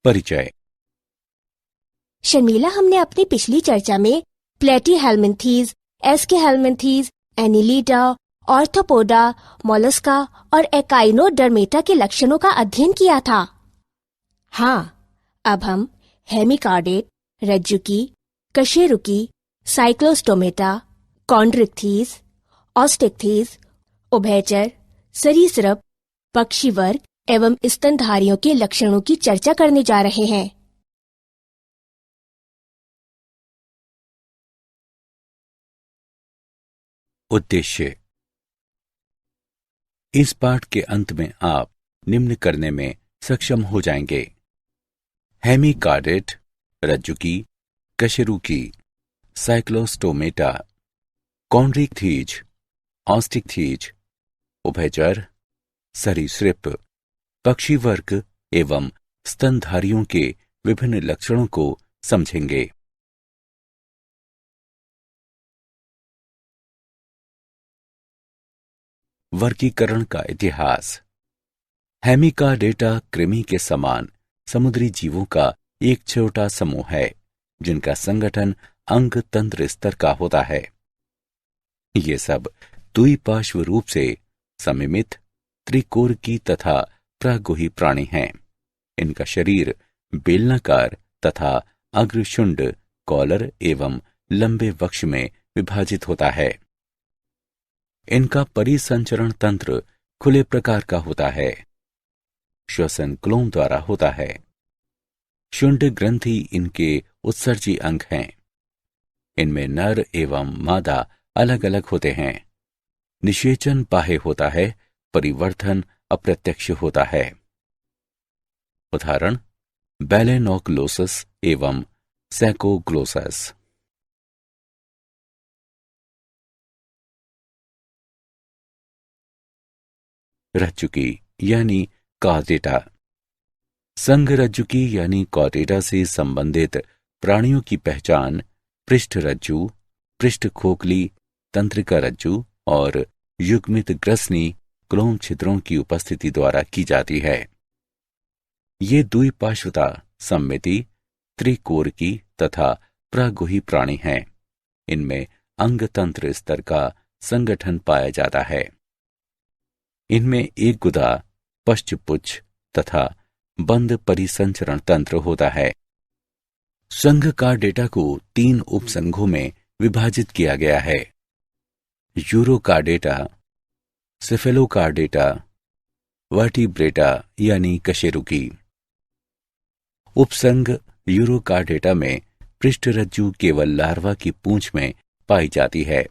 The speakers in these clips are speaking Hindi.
परिचय। शर्मिला, हमने अपनी पिछली चर्चा में प्लेटीहेल्मिन्थीज, एस्केहेल्मिन्थीज, एनिलिडा, ऑर्थोपोडा, मोलस्का और एकाइनोडर्मेटा के लक्षणों का अध्ययन किया था। हाँ, अब हम हेमिकार्डेट, रज्जुकी, कशेरुकी, साइक्लोस्टोमेटा, कॉन्ड्रिक्थीज, ऑस्टिक्थीज, उभयचर, सरीसृप, पक्षी वर्ग एवं स्तनधारियों के लक्षणों की चर्चा करने जा रहे हैं। उद्देश्य। इस पाठ के अंत में आप निम्न करने में सक्षम हो जाएंगे: हेमिकार्डेट, रज्जुकी, कशेरुकी, साइक्लोस्टोमेटा, कॉन्ड्रिक्थीज, ऑस्टिक्थीज, उभयचर, सरीसृप, पक्षी वर्ग एवं स्तनधारियों के विभिन्न लक्षणों को समझेंगे। वर्गीकरण का इतिहास। हेमिकार्डेटा कृमि के समान समुद्री जीवों का एक छोटा समूह है जिनका संगठन अंग तंत्र स्तर का होता है। ये सब द्विपार्श्व रूप से सममित, त्रिकोरकी तथा प्रागुही प्राणी हैं। इनका शरीर बेलनाकार तथा अग्रशुंड, कॉलर एवं लंबे वक्ष में विभाजित होता है। इनका परिसंचरण तंत्र खुले प्रकार का होता है। श्वसन क्लोम द्वारा होता है। शुंड ग्रंथि इनके उत्सर्जी अंग हैं। इनमें नर एवं मादा अलग अलग होते हैं। निषेचन बाह्य होता है, परिवर्धन अप्रत्यक्ष होता है। उदाहरण: बैलेनोक्लोसस एवं सैकोग्लोसस। रज्जुकी यानी कॉर्डेटा। संघ रज्जुकी यानी कॉर्डेटा से संबंधित प्राणियों की पहचान पृष्ठ रज्जु, पृष्ठ खोखली, तंत्रिका रज्जु और युग्मित ग्रसनी क्लोम छिद्रों की उपस्थिति द्वारा की जाती है। ये द्विपार्श्वता, सम्मिति, त्रिकोरकी तथा प्रागुही प्राणी हैं। इनमें अंगतंत्र स्तर का संगठन पाया जाता है। इनमें एक गुदा, पश्चपुच्छ तथा बंद परिसंचरण तंत्र होता है। संघ कार्डेटा को 3 उपसंघों में विभाजित किया गया है: यूरोकार्डेटा, सेफेलोकार्डेटा, वर्टिब्रेटा यानी कशेरुकी। उपसंघ यूरोकार्डेटा में पृष्ठरज्जु केवल लार्वा की पूंछ में पाई जाती है।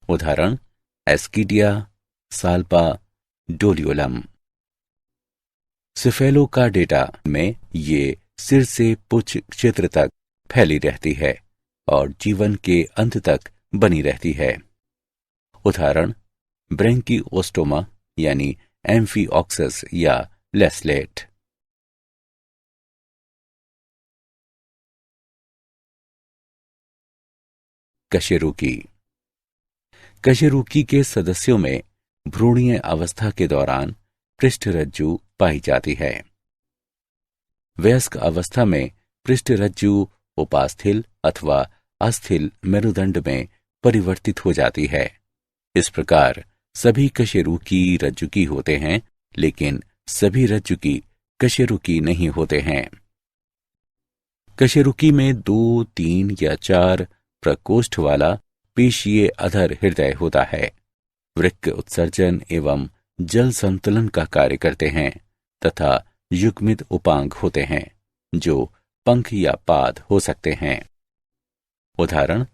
उदाहरण: एस्किडिया, साल्पा, डोलियोलम। सेफेलोकार्डेटा में ये सिर से पुच्छ क्षेत्र तक फैली रहती है और जीवन के अंत तक बनी रहती है। उदाहरण: ब्रैंकियोस्टोमा यानी एम्फीऑक्सस या लेस्लेट। कशेरुकी। कशेरुकी के सदस्यों में भ्रूणीय अवस्था के दौरान पृष्ठरज्जु पाई जाती है। वयस्क अवस्था में पृष्ठरज्जु उपास्थिल अथवा अस्थिल मेरुदंड में परिवर्तित हो जाती है। इस प्रकार सभी कशेरुकी रज्जुकी होते हैं, लेकिन सभी रज्जुकी कशेरुकी नहीं होते हैं। कशेरुकी में 2, 3 या 4 प्रकोष्ठ वाला पेशीय अधर हृदय होता है। वृक्क उत्सर्जन एवं जल संतुलन का कार्य करते हैं तथा युग्मित उपांग होते हैं जो पंख या पाद हो सकते हैं। उदाहरण: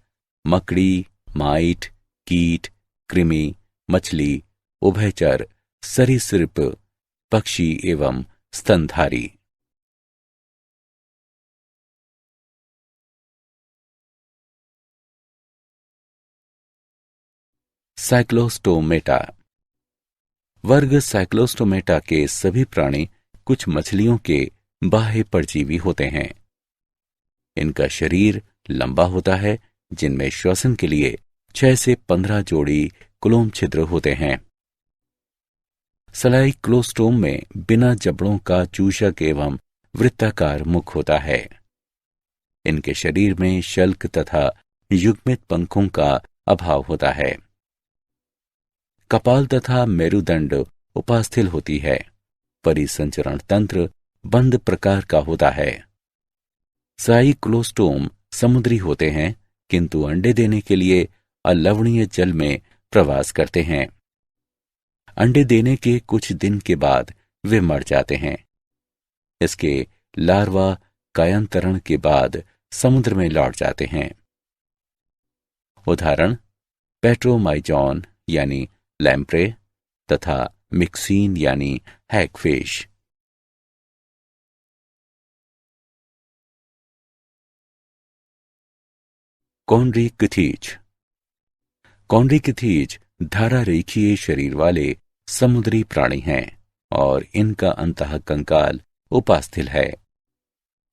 मकड़ी, माइट, कीट, कृमि, मछली, उभयचर, सरीसृप, पक्षी एवं स्तनधारी। साइक्लोस्टोमेटा। वर्ग साइक्लोस्टोमेटा के सभी प्राणी कुछ मछलियों के बाह्य परजीवी होते हैं। इनका शरीर लंबा होता है, जिनमें श्वसन के लिए 6 से 15 जोड़ी क्लोम छिद्र होते हैं। साइक्लोस्टोम में बिना जबड़ों का चूषक एवं वृत्ताकार मुख होता है। इनके शरीर में शल्क तथा युग्मित पंखों का अभाव होता है। कपाल तथा मेरुदंड उपास्थिल होती है। परिसंचरण तंत्र बंद प्रकार का होता है। साइक्लोस्टोम समुद्री होते हैं, किंतु अंडे देने के लिए अलवणीय जल में प्रवास करते हैं। अंडे देने के कुछ दिन के बाद वे मर जाते हैं। इसके लार्वा कायांतरण के बाद समुद्र में लौट जाते हैं। उदाहरण पेट्रोमाइजॉन यानी लैम्प्रे तथा मिक्सीन यानी हैगफिश। कॉन्ड्रिकथीज। कॉन्ड्रिकथीज धारा रेखीय शरीर वाले समुद्री प्राणी हैं और इनका अंतः कंकाल उपास्थिल है।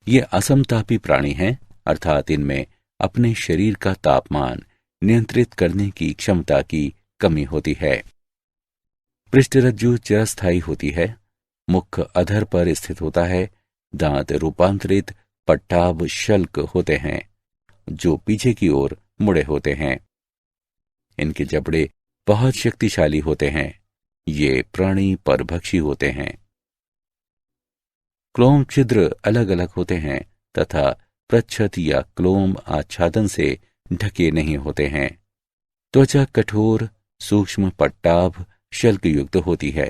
ये असमतापी प्राणी हैं, अर्थात इनमें अपने शरीर का तापमान नियंत्रित करने की क्षमता की कमी होती है। पृष्ठरज्जु चिरस्थायी होती है। मुख अधर पर स्थित होता है। दांत रूपांतरित पट्टाभ शल्क होते हैं जो पीछे की ओर मुड़े होते हैं। इनके जबड़े बहुत शक्तिशाली होते हैं। ये प्राणी परभक्षी होते हैं। क्लोम छिद्र अलग अलग होते हैं तथा प्रच्छद या क्लोम आच्छादन से ढके नहीं होते हैं। त्वचा कठोर सूक्ष्म पट्टाभ शल्क युक्त होती है।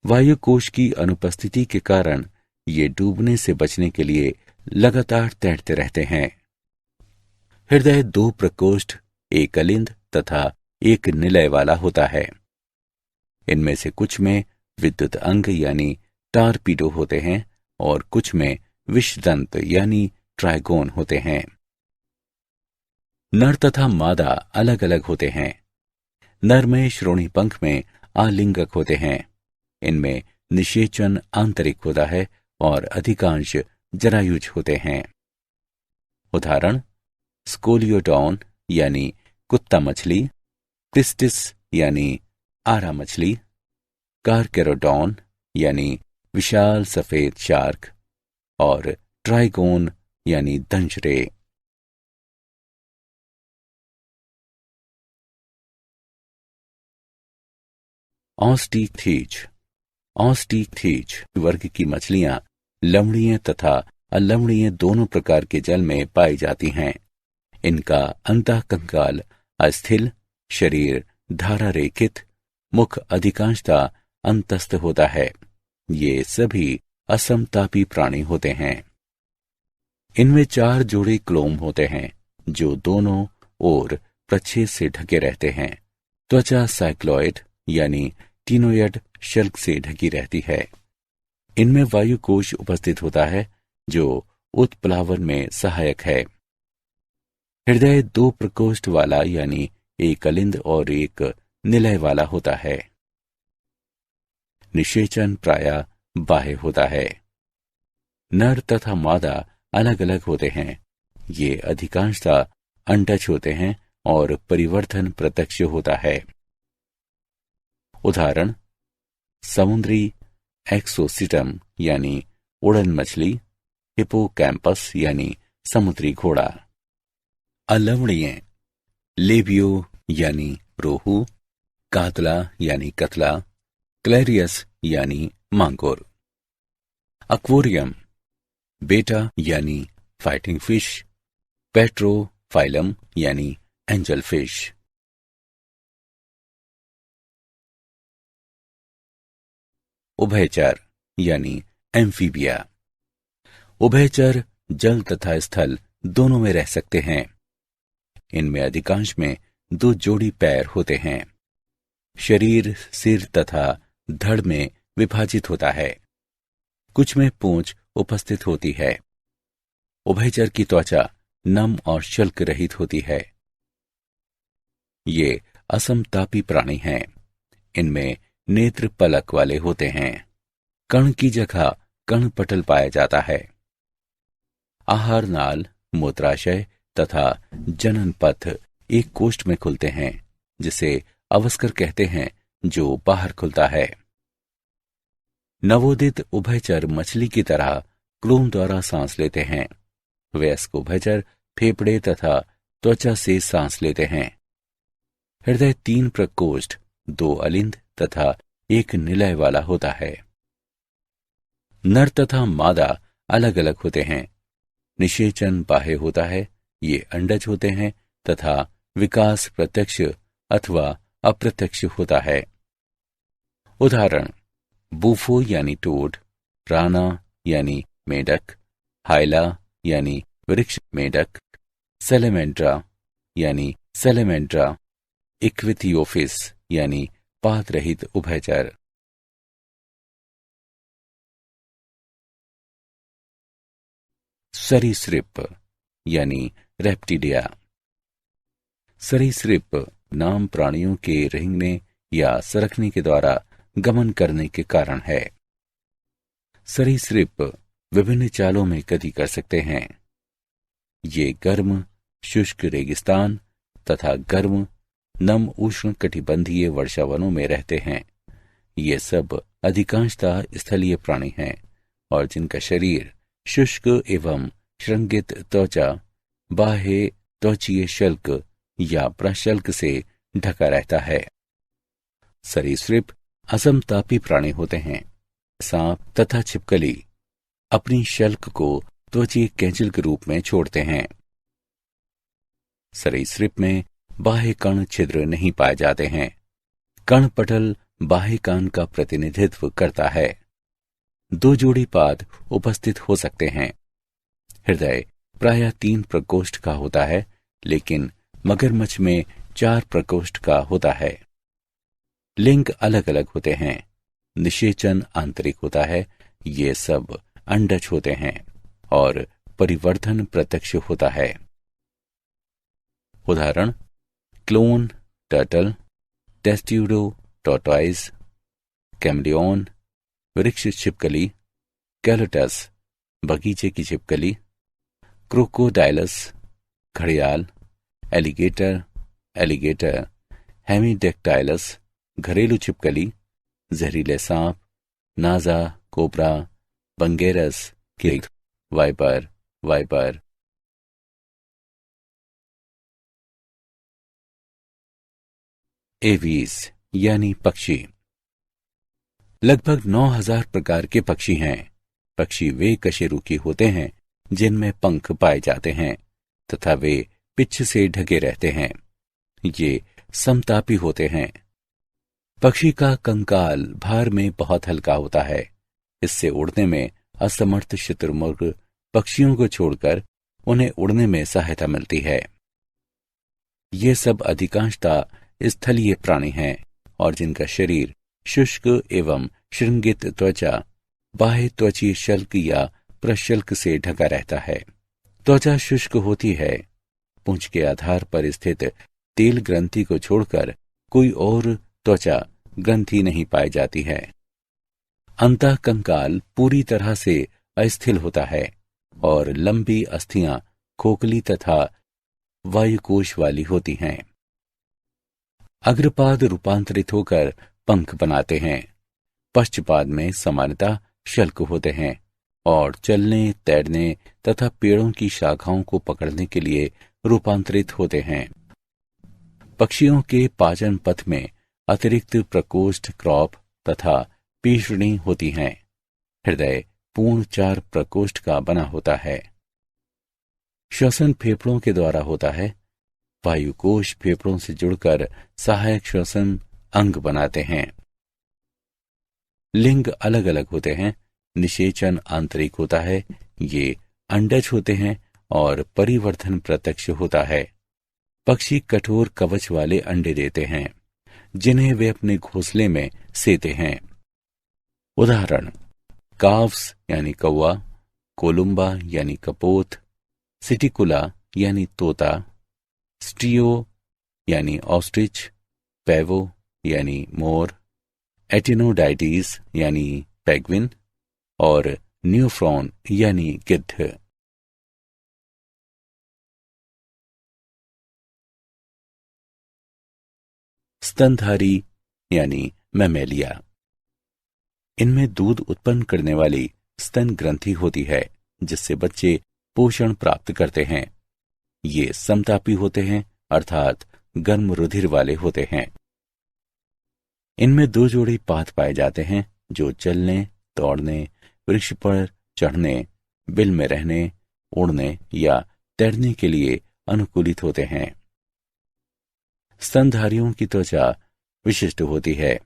वायु कोश की अनुपस्थिति के कारण ये डूबने से बचने के लिए लगातार तैरते रहते हैं। हृदय 2 प्रकोष्ठ, एक अलिंद तथा एक निलय वाला होता है। इनमें से कुछ में विद्युत अंग यानी टारपीडो होते हैं और कुछ में विषदंत यानी ट्राइगोन होते हैं। नर तथा मादा अलग अलग होते हैं। नर में श्रोणी पंख में आलिंगक होते हैं। इनमें निषेचन आंतरिक होता है और अधिकांश जरायुज होते हैं। उदाहरण स्कोलियोडॉन यानी कुत्ता मछली, टिस्टिस यानी आरा मछली, कारकेरोडॉन यानी विशाल सफेद शार्क और ट्राइगोन यानी दंशरे। ऑस्टिकथीज। ऑस्टिकथीज वर्ग की मछलियां लवणीय तथा अलवणीय दोनों प्रकार के जल में पाई जाती हैं। इनका अंतःकंकाल अस्थिल, शरीर धारा रेखित, मुख अधिकांशतः अंतस्थ होता है। ये सभी असमतापी प्राणी होते हैं। इनमें 4 जोड़े क्लोम होते हैं जो दोनों ओर प्रच्छेद से ढके रहते हैं। त्वचा साइक्लॉइड यानी टीनोइड शल्क से ढकी रहती है। इनमें वायु कोश उपस्थित होता है जो उत्प्लावन में सहायक है। हृदय 2 प्रकोष्ठ वाला यानी एक अलिंद और एक निलय वाला होता है। निषेचन प्रायः बाह्य होता है। नर तथा मादा अलग अलग होते हैं। ये अधिकांशतः अंडज होते हैं और परिवर्तन प्रत्यक्ष होता है। उदाहरण समुद्री एक्सोसिटम यानी उड़न मछली, हिपोकैम्पस यानी समुद्री घोड़ा। अलवणीय लेबियो यानी रोहू, कातला यानी कतला, क्लेरियस यानी मांगुर। अक्वेरियम बेटा यानी फाइटिंग फिश, पेट्रोफाइलम यानी एंजल फिश। उभयचर यानी एम्फीबिया। उभयचर जल तथा स्थल दोनों में रह सकते हैं। इनमें अधिकांश में 2 जोड़ी पैर होते हैं। शरीर सिर तथा धड़ में विभाजित होता है। कुछ में पूंछ उपस्थित होती है। उभयचर की त्वचा नम और शल्क रहित होती है। ये असमतापी प्राणी हैं। इनमें नेत्र पलक वाले होते हैं। कण की जगह कण पटल पाया जाता है। आहार नाल, मूत्राशय तथा जनन पथ एक कोष्ठ में खुलते हैं जिसे अवस्कर कहते हैं, जो बाहर खुलता है। नवोदित उभयचर मछली की तरह क्लोम द्वारा सांस लेते हैं। वयस्क उभयचर फेफड़े तथा त्वचा से सांस लेते हैं। हृदय 3 प्रकोष्ठ, 2 अलिंद तथा 1 निलय वाला होता है। नर तथा मादा अलग अलग होते हैं। निषेचन बाह्य होता है, ये अंडज होते हैं तथा विकास प्रत्यक्ष अथवा अप्रत्यक्ष होता है। उदाहरण: बूफो यानी टोड, राना यानी मेढक, हाइला यानी वृक्ष मेढक, सेलेमेंड्रा यानी सेलेमेंड्रा, इक्विथियोफिस यानी पात रहित उभयचर। सरीसृप यानी रेप्टिडिया। सरीसृप नाम प्राणियों के रेंगने या सरकने के द्वारा गमन करने के कारण है। सरीसृप विभिन्न चालों में गति कर सकते हैं। ये गर्म शुष्क रेगिस्तान तथा गर्म नम उष्ण कटिबंधीय वर्षावनों में रहते हैं। ये सब अधिकांशतः स्थलीय प्राणी हैं और जिनका शरीर शुष्क एवं श्रृंगित त्वचा, बाह्य त्वचीय शल्क या प्रशल्क से ढका रहता है। सरीसृप असमतापी प्राणी होते हैं। सांप तथा छिपकली अपनी शल्क को त्वचीय कैंचल के रूप में छोड़ते हैं। सरीसृप में बाह्य कण छिद्र नहीं पाए जाते हैं। कण पटल बाह्य कान का प्रतिनिधित्व करता है। 2 जोड़ी पाद उपस्थित हो सकते हैं। हृदय प्रायः 3 प्रकोष्ठ का होता है, लेकिन मगरमच्छ में 4 प्रकोष्ठ का होता है। लिंग अलग अलग होते हैं। निषेचन आंतरिक होता है, ये सब अंडज होते हैं और परिवर्धन प्रत्यक्ष होता है। उदाहरण: क्लोन टर्टल, टेस्ट्यूडो टॉर्टॉइज, कैमलियोन वृक्ष छिपकली, कैलोटस बगीचे की छिपकली, क्रोकोडाइलस घड़ियाल, एलिगेटर, हेमीडेक्टाइलस घरेलू छिपकली, जहरीले सांप, नाजा, कोबरा, बंगेरस, कीट, वाइपर। एवीज यानी पक्षी। लगभग 9000 प्रकार के पक्षी हैं। पक्षी वे कशेरुकी होते हैं जिनमें पंख पाए जाते हैं तथा वे पिच्छ से ढके रहते हैं। ये समतापी होते हैं। पक्षी का कंकाल भार में बहुत हल्का होता है। इससे उड़ने में असमर्थ शुतुरमुर्ग पक्षियों को छोड़कर उन्हें उड़ने में सहायता मिलती है। ये सब अधिकांशतः स्थलीय प्राणी हैं और जिनका शरीर शुष्क एवं श्रृंगित त्वचा, बाह्य त्वचीय शल्क या प्रशल्क से ढका रहता है। त्वचा शुष्क होती है। पूंछ के आधार पर स्थित तेल ग्रंथि को छोड़कर कोई और त्वचा ग्रंथि नहीं पाई जाती है। अंतः कंकाल पूरी तरह से अस्थिल होता है और लंबी अस्थियां खोखली तथा वायुकोश वाली होती हैं। अग्रपाद रूपांतरित होकर पंख बनाते हैं। पश्चपाद में सामान्यतः शल्क होते हैं और चलने, तैरने तथा पेड़ों की शाखाओं को पकड़ने के लिए रूपांतरित होते हैं। पक्षियों के पाचन पथ में अतिरिक्त प्रकोष्ठ, क्रॉप तथा पीषणी होती हैं। हृदय पूर्ण 4 प्रकोष्ठ का बना होता है। श्वसन फेफड़ों के द्वारा होता है। वायुकोश फेफड़ों से जुड़कर सहायक श्वसन अंग बनाते हैं। लिंग अलग अलग होते हैं। निषेचन आंतरिक होता है। ये अंडज होते हैं और परिवर्धन प्रत्यक्ष होता है। पक्षी कठोर कवच वाले अंडे देते हैं जिन्हें वे अपने घोंसले में सेते हैं। उदाहरण: काव्स यानी कौवा, कोलुम्बा यानी कपोत, सिटिकुला यानी तोता, स्ट्रियो यानी ऑस्ट्रिच, पैवो यानी मोर, एटिनोडाइटीज यानी पेंगुइन और न्यूफ्रॉन यानी गिद्ध। स्तनधारी यानी मैमेलिया। इनमें दूध उत्पन्न करने वाली स्तन ग्रंथि होती है, जिससे बच्चे पोषण प्राप्त करते हैं। ये समतापी होते हैं, अर्थात गर्म रुधिर वाले होते हैं। इनमें 2 जोड़ी पाद पाए जाते हैं, जो चलने, दौड़ने, वृक्ष पर चढ़ने, बिल में रहने, उड़ने या तैरने के लिए अनुकूलित होते हैं। स्तनधारियों की त्वचा विशिष्ट होती है।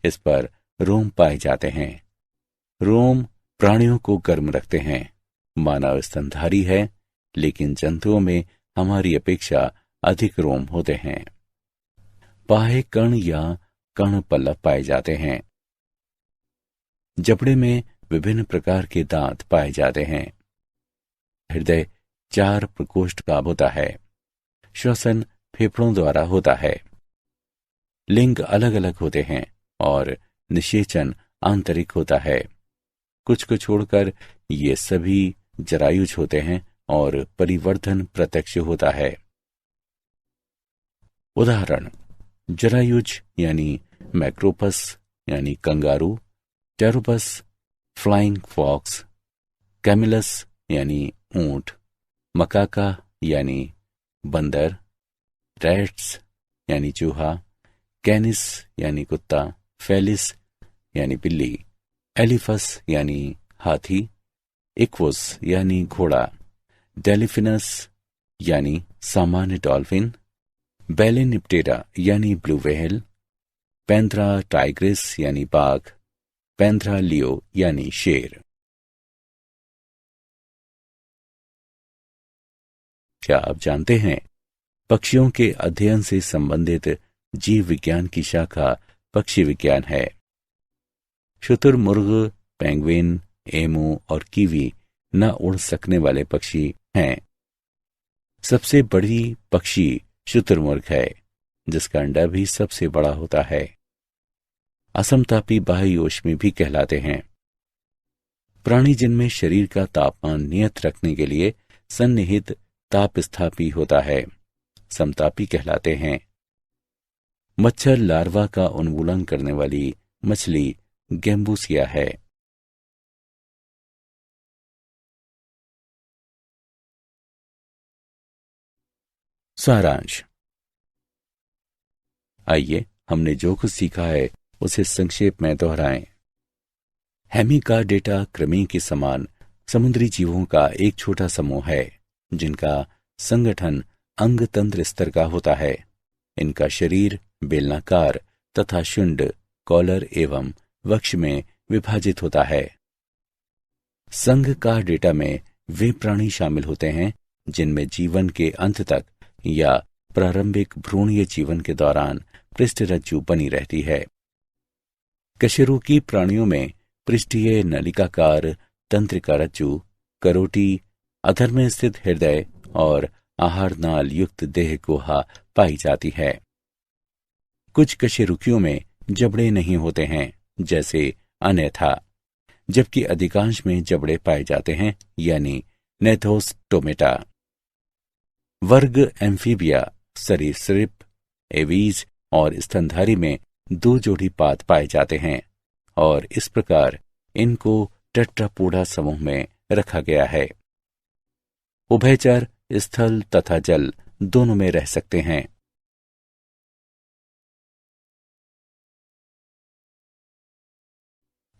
इस पर रोम पाए जाते हैं। रोम प्राणियों को गर्म रखते हैं। मानव स्तनधारी है, लेकिन जंतुओं में हमारी अपेक्षा अधिक रोम होते हैं। बाह्य कण या कण पल्लव पाए जाते हैं। जबड़े में विभिन्न प्रकार के दांत पाए जाते हैं। हृदय 4 प्रकोष्ठ का होता है। श्वसन फेफड़ों द्वारा होता है। लिंग अलग अलग होते हैं और निषेचन आंतरिक होता है। कुछ को छोड़कर ये सभी जरायुज होते हैं और परिवर्धन प्रत्यक्ष होता है। उदाहरण: जरायुज यानी मैक्रोपस यानी kangaroo, Pteropus flying fox, Camelus यानी ऊंट, मकाका यानी बंदर, रैट्स यानी चूहा, कैनिस यानी कुत्ता, फेलिस यानी बिल्ली, एलिफस यानी हाथी, इक्वस यानी घोड़ा, डेलिफिनस यानी सामान्य डॉल्फिन, बेलेनिप्टेरा यानी ब्लू व्हेल, पैंथरा टाइग्रिस यानी बाघ, पैंथरा लियो यानी शेर। क्या आप जानते हैं, पक्षियों के अध्ययन से संबंधित जीव विज्ञान की शाखा पक्षी विज्ञान है। शुतुरमुर्ग, पेंगुइन, एमू और कीवी न उड़ सकने वाले पक्षी हैं। सबसे बड़ी पक्षी शुतुरमुर्ग है, जिसका अंडा भी सबसे बड़ा होता है। असमतापी बाह्यकोश भी कहलाते हैं। प्राणी जिनमें शरीर का तापमान नियत रखने के लिए सन्निहित तापस्थापी होता है, समतापी कहलाते हैं। मच्छर लार्वा का उन्मूलन करने वाली मछली गैम्बूसिया है। सारांश। आइए हमने जो कुछ सीखा है उसे संक्षेप में दोहराएं। हेमिकार्डेटा कृमि के समान समुद्री जीवों का एक छोटा समूह है, जिनका संगठन अंग तंत्र स्तर का होता है। इनका शरीर बेलनाकार तथा शुंड, कॉलर एवं वक्ष में विभाजित होता है। संघ का डेटा में वे प्राणी शामिल होते हैं जिनमें जीवन के अंत तक या प्रारंभिक भ्रूणीय जीवन के दौरान पृष्ठरज्जु बनी रहती है। कशेरुकी प्राणियों में पृष्ठीय नलिकाकार तंत्रिका रज्जु, करोटी, अधर में स्थित हृदय और आहार नाल युक्त देह गुहा पाई जाती है। कुछ कशेरुकियों में जबड़े नहीं होते हैं, जैसे अन्यथा, जबकि अधिकांश में जबड़े पाए जाते हैं, यानी नेथोस्टोमेटा। वर्ग एम्फीबिया, सरीसृप, एवीज और स्तनधारी में 2 जोड़ी पाद पाए जाते हैं और इस प्रकार इनको टेट्रापोडा समूह में रखा गया है। उभयचर स्थल तथा जल दोनों में रह सकते हैं।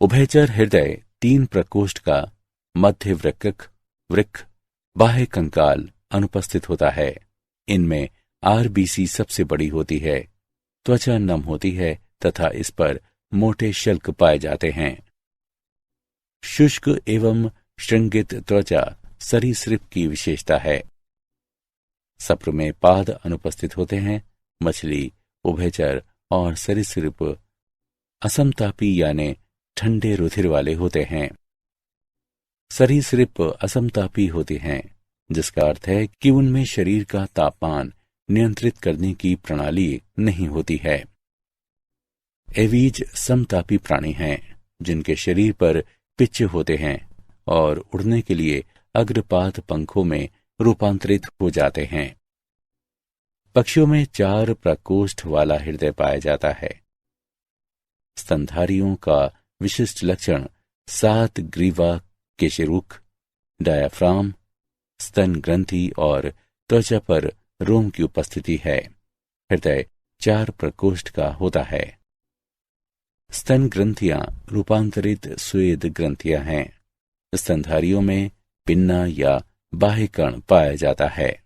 उभयचर हृदय 3 प्रकोष्ठ का मध्य वृक्क बाह्य कंकाल अनुपस्थित होता है। इनमें आरबीसी सबसे बड़ी होती है। त्वचा नम होती है तथा इस पर मोटे शल्क पाए जाते हैं। शुष्क एवं श्रृंगित त्वचा सरीसृप की विशेषता है। सप्र में पाद अनुपस्थित होते हैं। मछली, उभयचर और सरीसृप असमतापी यानी ठंडे रुधिर वाले होते हैं। सरीसृप असमतापी होते हैं, जिसका अर्थ है कि उनमें शरीर का तापमान नियंत्रित करने की प्रणाली नहीं होती है। एवीज समतापी प्राणी हैं, जिनके शरीर पर पिच्च होते हैं और उड़ने के लिए अग्रपाद पंखों में रूपांतरित हो जाते हैं। पक्षियों में 4 प्रकोष्ठ वाला हृदय पाया जाता है। स्तनधारियों का विशिष्ट लक्षण 7 ग्रीवा केशरुख, डायाफ्राम, स्तन ग्रंथि और त्वचा पर रोम की उपस्थिति है। हृदय 4 प्रकोष्ठ का होता है। स्तन ग्रंथियां रूपांतरित स्वेद ग्रंथियां हैं। स्तनधारियों में पिन्ना या बाह्यकर्ण पाया जाता है।